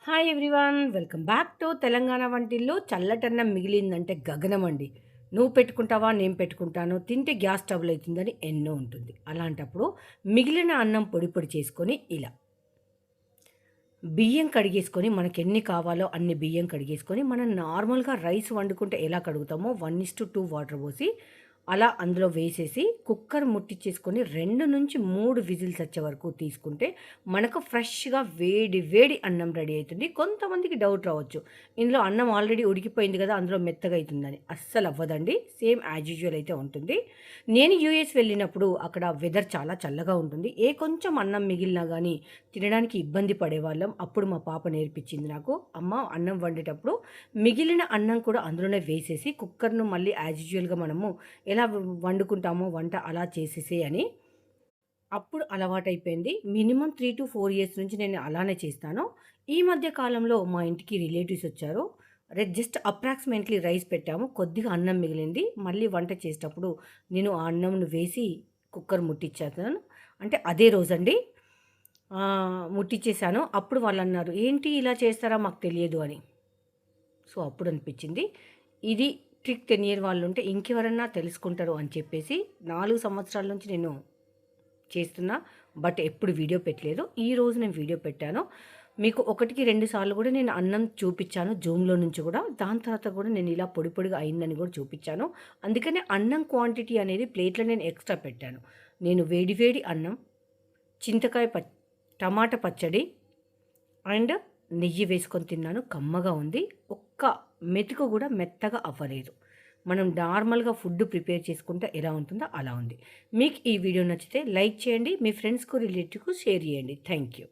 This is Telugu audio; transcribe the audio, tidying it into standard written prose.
Hi everyone, welcome back to Telangana వంటిల్లో. చల్లటన్నం మిగిలిందంటే గగనం అండి. నువ్వు పెట్టుకుంటావా, నేను పెట్టుకుంటాను, తింటే గ్యాస్ ట్రబుల్ అవుతుందని ఎన్నో ఉంటుంది. అలాంటప్పుడు మిగిలిన అన్నం పొడి పొడి చేసుకొని ఇలా బియ్యం కడిగేసుకొని, మనకెన్ని కావాలో అన్ని బియ్యం కడిగేసుకొని, మనం నార్మల్గా రైస్ వండుకుంటే ఎలా కడుగుతామో 1:2 వాటర్ పోసి అలా అందులో వేసేసి కుక్కర్ ముట్టిచ్చేసుకొని 2-3 విజిల్స్ వచ్చే వరకు తీసుకుంటే మనకు ఫ్రెష్‌గా వేడి వేడి అన్నం రెడీ అయితుంది. కొంతమందికి డౌట్ రావచ్చు. ఇందులో అన్నం ఆల్రెడీ ఉడికిపోయింది కదా! అందులో మెత్తగా అయితుందని. అస్సలు అవ్వదండి. సేమ్ యాజ్ యూజువల్ అయితే ఉంటుంది. నేను యూఎస్ వెళ్ళినప్పుడు అక్కడ వెదర్ చాలా చల్లగా ఉంటుంది. కొంచెం అన్నం మిగిలినా గానీ తినడానికి ఇబ్బంది పడేవాళ్ళం. అప్పుడు మా పాప నేర్పించింది నాకు. అమ్మ, అన్నం వండేటప్పుడు మిగిలిన అన్నం కూడా అందులోనే వేసేసి కుక్కర్‌ను మళ్ళీ యాజ్ యూజువల్‌గా మనము ఎలా వండుకుంటామో వంట అలా చేసేసేయి అని. అప్పుడు అలవాటైపోయింది. మినిమమ్ 3-4 ఇయర్స్ నుంచి నేను అలానే చేస్తాను. ఈ మధ్య కాలంలో మా ఇంటికి రిలేటివ్స్ వచ్చారు. జస్ట్ అప్రాక్సిమేట్‌లీ రైస్ పెట్టాము. కొద్దిగా అన్నం మిగిలింది. మళ్ళీ వంట చేసేటప్పుడు నేను ఆ అన్నంను వేసి కుక్కర్ ముట్టిచ్చేసాను. అంటే అదే రోజండి. ముట్టిచ్చేసాను. అప్పుడు వాళ్ళన్నారు, "ఏంటి ఇలా చేస్తారా, మాకు తెలియదు" అని. సో, అప్పుడు అనిపించింది ఇది ట్రిక్ 10 ఇయర్ వాళ్ళుంటే ఇంకెవరన్నా తెలుసుకుంటారు అని చెప్పేసి 4 సంవత్సరాల నుంచి నేను చేస్తున్నా. బట్ ఎప్పుడు వీడియో పెట్టలేదు. ఈరోజు నేను వీడియో పెట్టాను. మీకు 1కి 2 సార్లు కూడా నేను అన్నం చూపిచ్చాను జూమ్‌లో నుంచి కూడా. దాని తర్వాత కూడా నేను ఇలా పొడి పొడిగా అయిందని కూడా చూపిచ్చాను. అందుకనే అన్నం క్వాంటిటీ అనేది ప్లేట్‌లో నేను ఎక్స్‌ట్రా పెట్టాను. నేను వేడి వేడి అన్నం, చింతకాయ టమాటా పచ్చడి అండ్ నెయ్యి వేసుకొని తిన్నాను. కమ్మగా ఉంది. ఒక్క మెతుకు కూడా మెత్తగా అవ్వలేదు. మనం నార్మల్‌గా ఫుడ్ ప్రిపేర్ చేసుకుంటే ఎలా ఉంటుందో అలా ఉంది. మీకు ఈ వీడియో నచ్చితే లైక్ చేయండి. మీ ఫ్రెండ్స్‌కు, రిలేటివ్‌కు షేర్ చేయండి. Thank you.